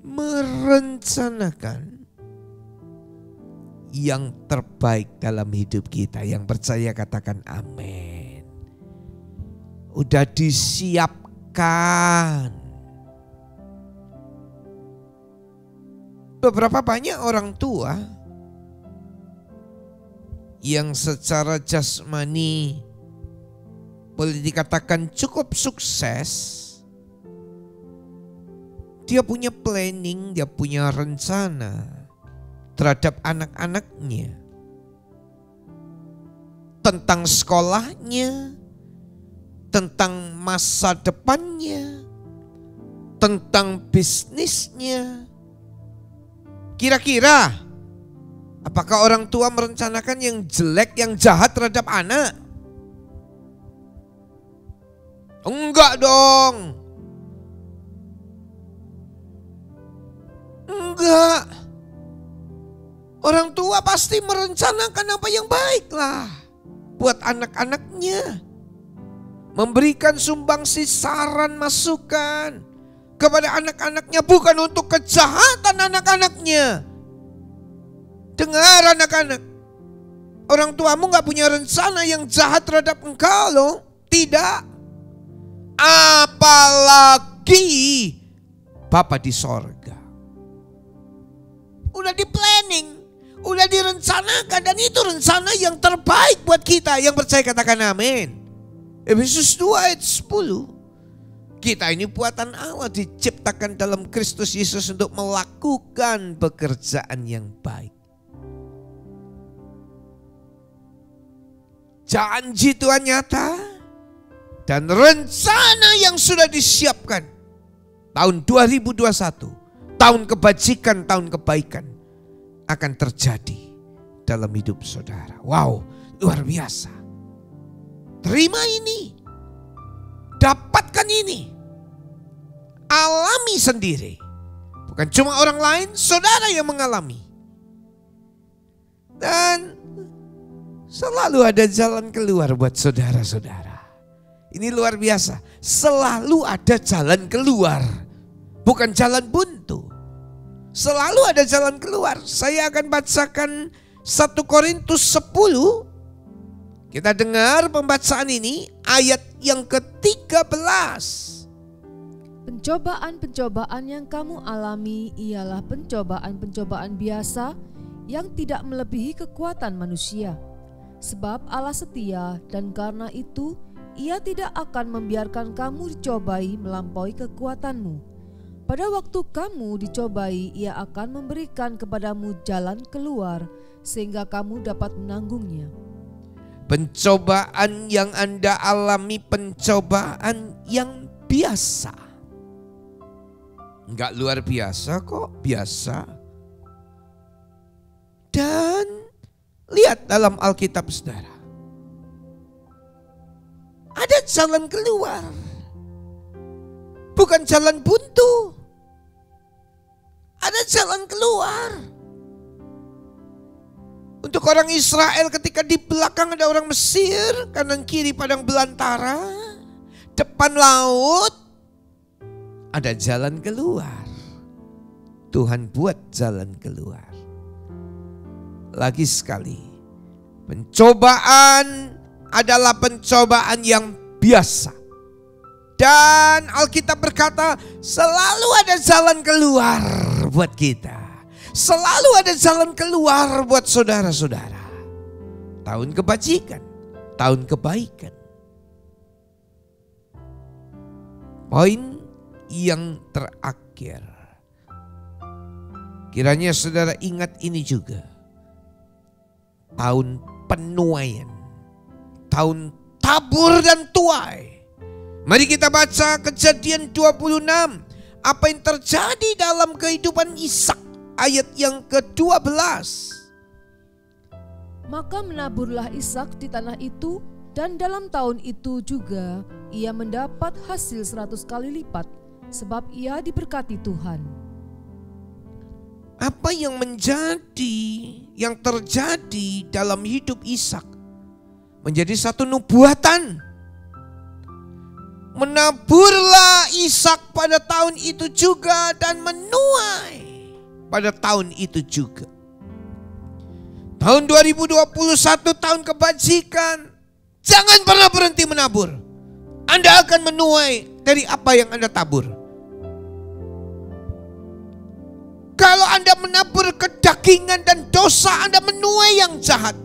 merencanakan yang terbaik dalam hidup kita. Yang percaya katakan amin. Udah disiapkan. Beberapa banyak orang tua yang secara jasmani boleh dikatakan cukup sukses. Dia punya planning, dia punya rencana terhadap anak-anaknya. Tentang sekolahnya, tentang masa depannya, tentang bisnisnya. Kira-kira apakah orang tua merencanakan yang jelek, yang jahat terhadap anak? Enggak dong. Enggak. Orang tua pasti merencanakan apa yang baik lah buat anak-anaknya. Memberikan sumbangsi saran masukan kepada anak-anaknya, bukan untuk kejahatan anak-anaknya. Dengar anak-anak, orang tuamu gak punya rencana yang jahat terhadap engkau loh. Tidak. Apalagi Bapa di sorga. Udah di planning, udah direncanakan, dan itu rencana yang terbaik buat kita. Yang percaya katakan amin. Efesus 2 ayat 10. Kita ini buatan Allah, diciptakan dalam Kristus Yesus untuk melakukan pekerjaan yang baik. Janji Tuhan nyata dan rencana yang sudah disiapkan. Tahun 2021, tahun kebajikan, tahun kebaikan akan terjadi dalam hidup saudara. Wow, luar biasa. Terima ini. Dapatkan ini. Alami sendiri. Bukan cuma orang lain, saudara yang mengalami. Dan selalu ada jalan keluar buat saudara-saudara. Ini luar biasa. Selalu ada jalan keluar. Bukan jalan buntu. Selalu ada jalan keluar. Saya akan bacakan 1 Korintus 10. Kita dengar pembacaan ini, ayat yang ke-13. Pencobaan-pencobaan yang kamu alami ialah pencobaan-pencobaan biasa yang tidak melebihi kekuatan manusia. Sebab Allah setia, dan karena itu Ia tidak akan membiarkan kamu dicobai melampaui kekuatanmu. Pada waktu kamu dicobai, Ia akan memberikan kepadamu jalan keluar sehingga kamu dapat menanggungnya. Pencobaan yang Anda alami pencobaan yang biasa. Enggak luar biasa kok, biasa. Dan lihat dalam Alkitab saudara. Ada jalan keluar. Bukan jalan buntu. Ada jalan keluar. Untuk orang Israel ketika di belakang ada orang Mesir, kanan kiri padang belantara, depan laut, ada jalan keluar. Tuhan buat jalan keluar. Lagi sekali, pencobaan adalah pencobaan yang biasa. Dan Alkitab berkata selalu ada jalan keluar buat kita. Selalu ada jalan keluar buat saudara-saudara. Tahun kebajikan, tahun kebaikan. Poin yang terakhir. Kiranya saudara ingat ini juga. Tahun penuaian. Tahun tabur dan tuai. Mari kita baca Kejadian 26. Apa yang terjadi dalam kehidupan Ishak, ayat yang ke-12. Maka menaburlah Ishak di tanah itu, dan dalam tahun itu juga ia mendapat hasil 100 kali lipat, sebab ia diberkati Tuhan. Apa yang terjadi dalam hidup Ishak menjadi satu nubuatan. Menaburlah Ishak pada tahun itu juga dan menuai pada tahun itu juga. Tahun 2021 tahun kebajikan. Jangan pernah berhenti menabur. Anda akan menuai dari apa yang Anda tabur. Kalau Anda menabur kedagingan dan dosa, Anda menuai yang jahat.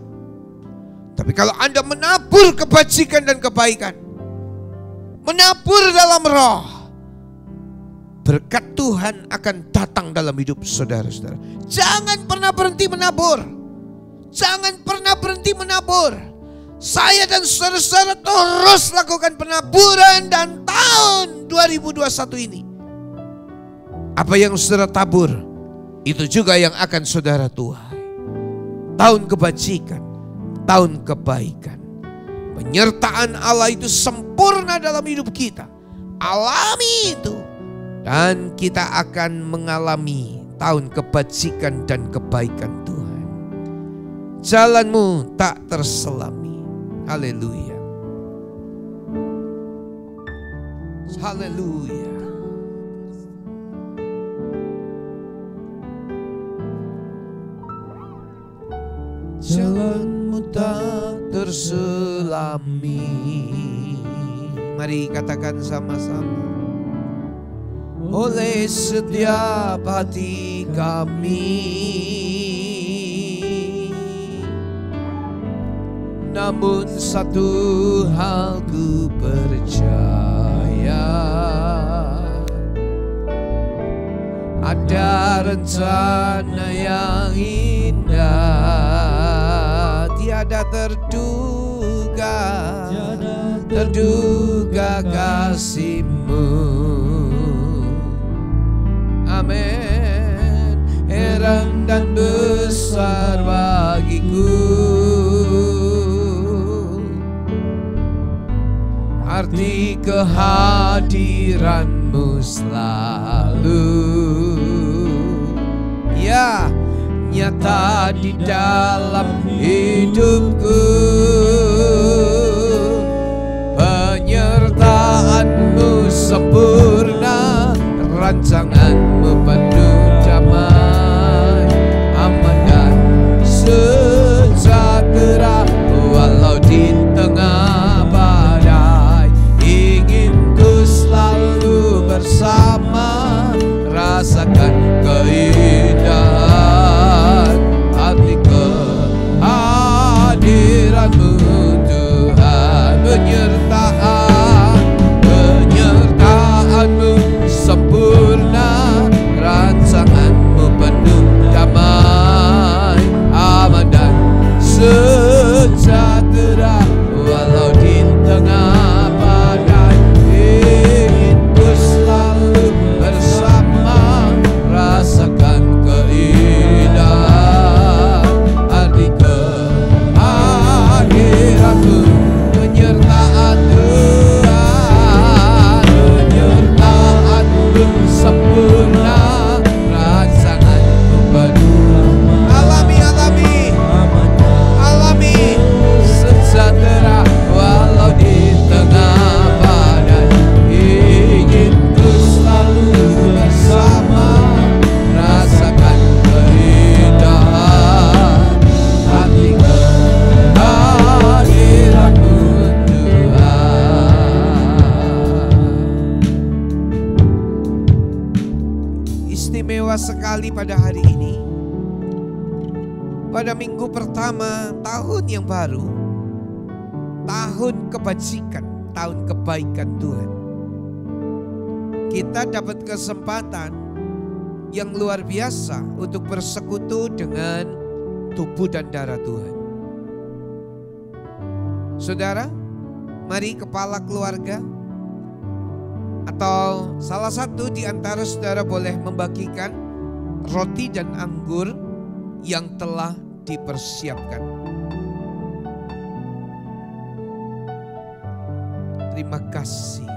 Tapi kalau Anda menabur kebajikan dan kebaikan, menabur dalam roh, berkat Tuhan akan datang dalam hidup saudara-saudara. Jangan pernah berhenti menabur. Jangan pernah berhenti menabur. Saya dan saudara-saudara terus lakukan penaburan dan tahun 2021 ini. Apa yang saudara tabur, itu juga yang akan saudara tuai. Tahun kebajikan, tahun kebaikan. Penyertaan Allah itu sempurna dalam hidup kita. Alami itu. Dan kita akan mengalami tahun kebajikan dan kebaikan Tuhan. Jalanmu tak terselami. Haleluya. Haleluya. Jalanmu tak terselami. Mari katakan sama-sama. Oleh setiap hati kami, namun satu hal ku percaya, ada rencana yang indah, tiada terduga kasih-Mu. Amin. Heran dan besar bagiku arti kehadiran-Mu selalu. Ya, nyata di dalam hidupku. Penyertaan-Mu sempurna, rancangan-Mu penuh damai, aman dan sejahtera. Walau di tengah badai, ingin ku selalu bersama, rasakan keindahan arti kehadiran-Mu Tuhan. Penyertaan-Mu sempurna, rancangan-Mu penuh damai, aman dan sejahtera. Walau di tengah badai, ingin ku selalu bersama, rasakan keindahan arti kehadiran-Mu. Penyertaan Tuhan, penyertaan-Mu sempurna, rancangan-Mu penuh. Alami sejahtera walau di tengah badai, ingin ku selalu bersama, rasakan keindahan hati kehadiran-Mu Tuhan. Istimewa sekali pada hari ini, pada minggu pertama tahun yang baru, tahun kebajikan, tahun kebaikan Tuhan. Kita dapat kesempatan yang luar biasa untuk bersekutu dengan tubuh dan darah Tuhan. Saudara, mari kepala keluarga, Atau salah satu di antara saudara boleh membagikan roti dan anggur yang telah dipersiapkan. Terima kasih.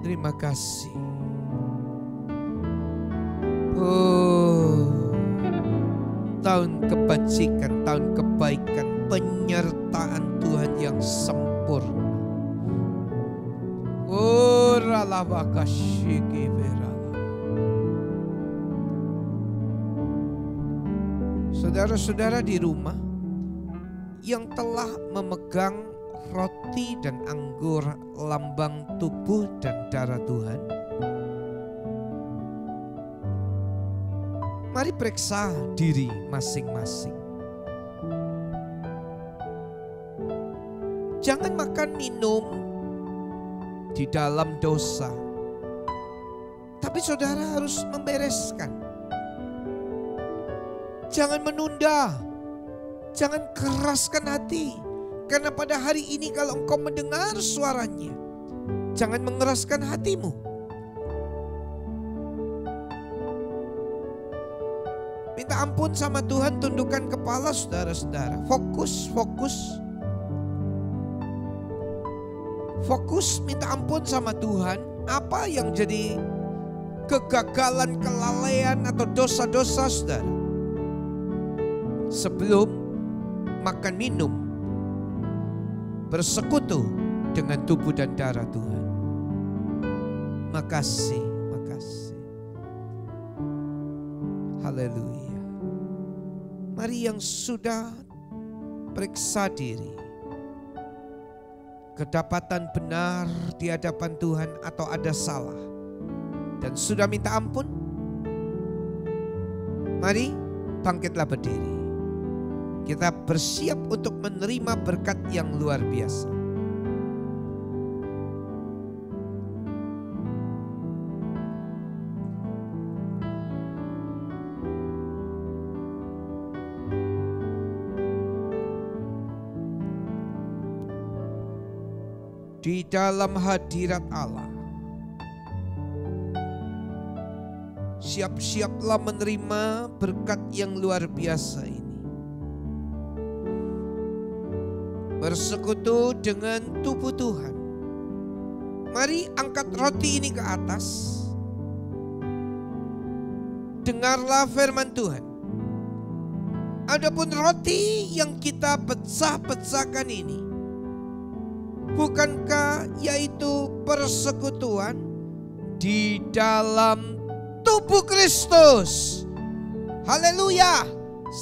Terima kasih. Oh, tahun kebajikan, tahun kebaikan, penyertaan Tuhan yang sempurna. Oh, saudara-saudara di rumah yang telah memegang roti dan anggur lambang tubuh dan darah Tuhan, mari periksa diri masing-masing. Jangan makan minum di dalam dosa, tapi saudara harus membereskan. Jangan menunda, jangan keraskan hati. Karena pada hari ini kalau engkau mendengar suaranya, jangan mengeraskan hatimu. Minta ampun sama Tuhan, tundukkan kepala saudara-saudara. Fokus. Fokus minta ampun sama Tuhan. Apa yang jadi kegagalan, kelalaian atau dosa-dosa saudara sebelum makan minum, bersekutu dengan tubuh dan darah Tuhan. Makasih. Haleluya. Mari yang sudah periksa diri, kedapatan benar di hadapan Tuhan atau ada salah dan sudah minta ampun, mari bangkitlah berdiri. Kita bersiap untuk menerima berkat yang luar biasa. Di dalam hadirat Allah, siap-siaplah menerima berkat yang luar biasa ini. Bersekutu dengan tubuh Tuhan. Mari angkat roti ini ke atas. Dengarlah firman Tuhan. Adapun roti yang kita pecah-pecahkan ini, bukankah yaitu persekutuan di dalam tubuh Kristus? Haleluya.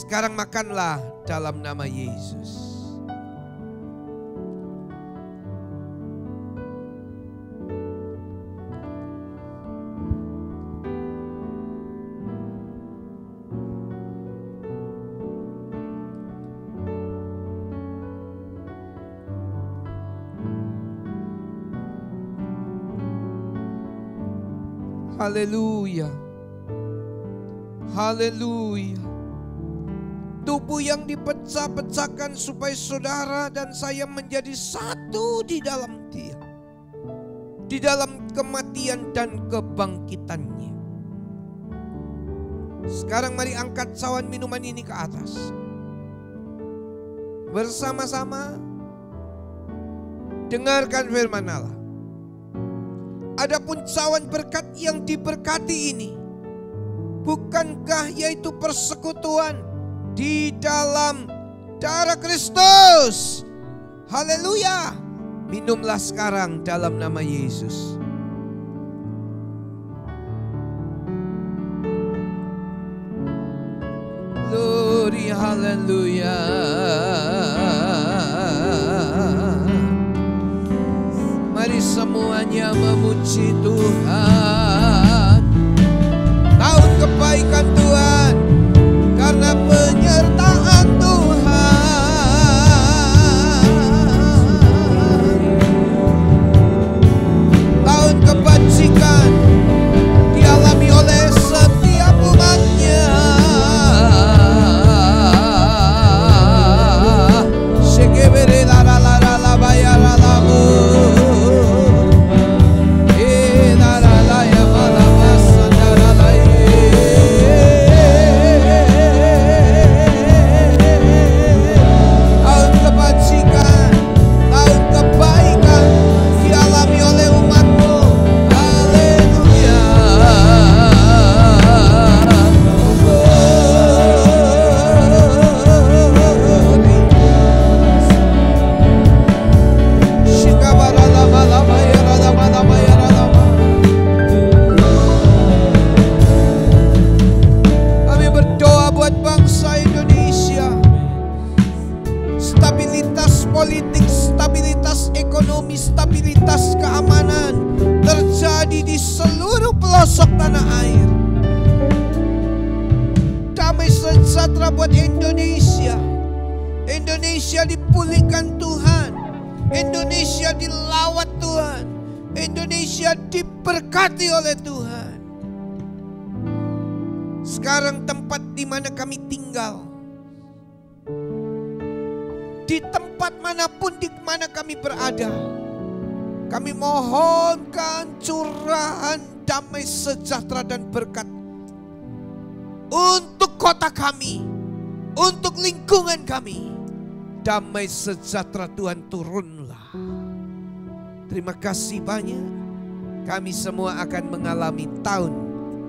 Sekarang makanlah dalam nama Yesus. Haleluya. Haleluya. Tubuh yang dipecah-pecahkan supaya saudara dan saya menjadi satu di dalam Dia. Di dalam kematian dan kebangkitannya. Sekarang mari angkat cawan minuman ini ke atas. Bersama-sama dengarkan firman Allah. Adapun cawan berkat yang diberkati ini, bukankah yaitu persekutuan di dalam darah Kristus? Haleluya. Minumlah sekarang dalam nama Yesus. Glory, haleluya. Mari semuanya memuji Tuhan. Tahun kebaikan Tuhan, karena penyertaan Tuhan. Tahun kebajikan dialami oleh setiap umatnya. Sekebere la la la la la bayar la ekonomi, stabilitas, keamanan terjadi di seluruh pelosok tanah air. Damai sejahtera buat Indonesia. Indonesia dipulihkan Tuhan. Indonesia dilawat Tuhan. Indonesia diberkati oleh Tuhan. Sekarang tempat di mana kami tinggal, di tempat manapun di mana kami berada, kami mohonkan curahan damai sejahtera dan berkat untuk kota kami, untuk lingkungan kami. Damai sejahtera Tuhan turunlah. Terima kasih banyak. Kami semua akan mengalami tahun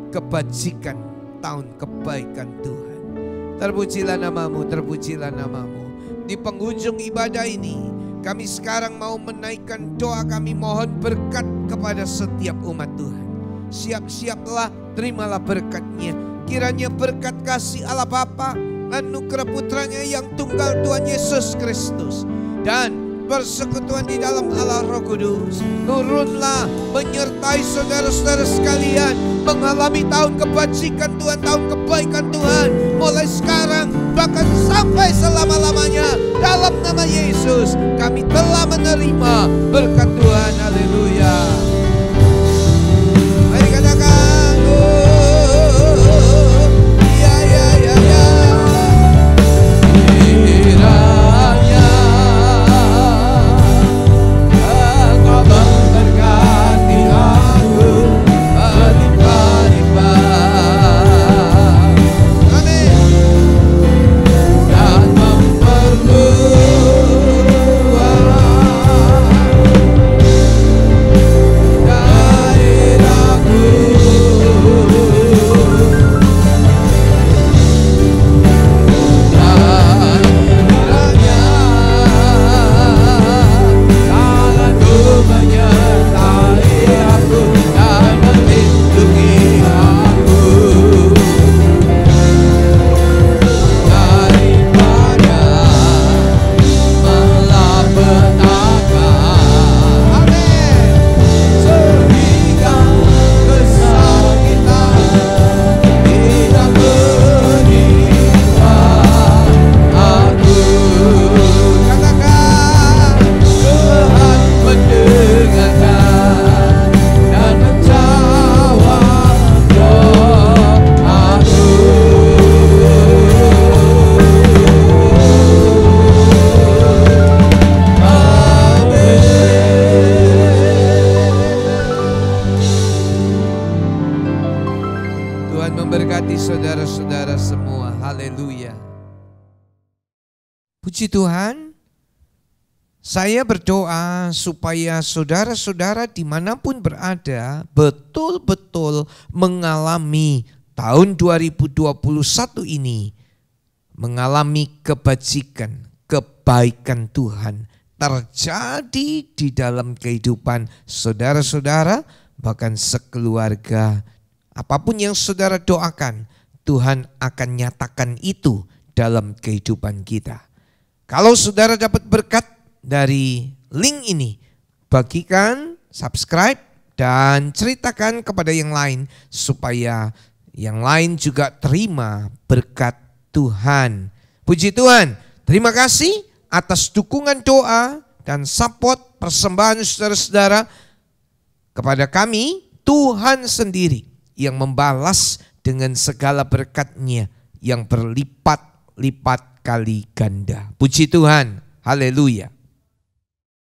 kebajikan, tahun kebaikan Tuhan. Terpujilah namamu, terpujilah namamu. Di penghujung ibadah ini, kami sekarang mau menaikkan doa kami, mohon berkat kepada setiap umat Tuhan. Siap-siaplah, terimalah berkatnya. Kiranya berkat kasih Allah Bapa, anugerah putranya yang tunggal Tuhan Yesus Kristus, dan persekutuan di dalam Allah Roh Kudus turunlah menyertai saudara-saudara sekalian, mengalami tahun kebajikan Tuhan, tahun kebaikan Tuhan, mulai sekarang bahkan sampai selama-lamanya. Dalam nama Yesus kami telah menerima berkat Tuhan. Haleluya. Mari katakan, ya ya ya ya. Kiranya Engkau memberkati aku berlimpah-limpah. Amin. Dan saudara-saudara semua. Haleluya. Puji Tuhan. Saya berdoa supaya saudara-saudara dimanapun berada betul-betul mengalami tahun 2021 ini, mengalami kebajikan, kebaikan Tuhan terjadi di dalam kehidupan saudara-saudara, bahkan sekeluarga. Apapun yang saudara doakan, Tuhan akan nyatakan itu dalam kehidupan kita. Kalau saudara dapat berkat dari link ini, bagikan, subscribe, dan ceritakan kepada yang lain supaya yang lain juga terima berkat Tuhan. Puji Tuhan, terima kasih atas dukungan doa dan support persembahan saudara-saudara kepada kami. Tuhan sendiri yang membalas dengan segala berkat-Nya yang berlipat-lipat kali ganda. Puji Tuhan, haleluya.